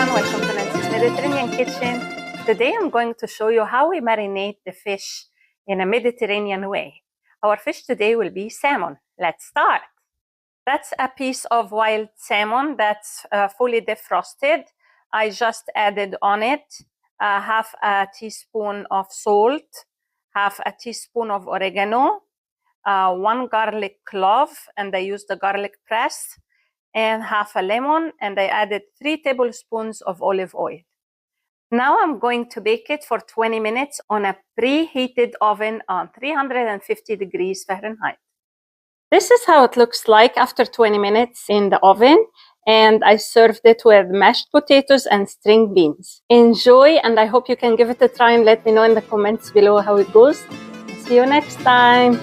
everyone, welcome to Nancy's Mediterranean Kitchen. Today I'm going to show you how we marinate the fish in a Mediterranean way. Our fish today will be salmon. Let's start. That's a piece of wild salmon that's fully defrosted. I just added on it half a teaspoon of salt, half a teaspoon of oregano, 1 garlic clove, and I used the garlic press, and half a lemon, and I added 3 tablespoons of olive oil. Now I'm going to bake it for 20 minutes on a preheated oven on 350 degrees Fahrenheit. This is how it looks like after 20 minutes in the oven, and I served it with mashed potatoes and string beans. Enjoy, and I hope you can give it a try and let me know in the comments below how it goes. See you next time.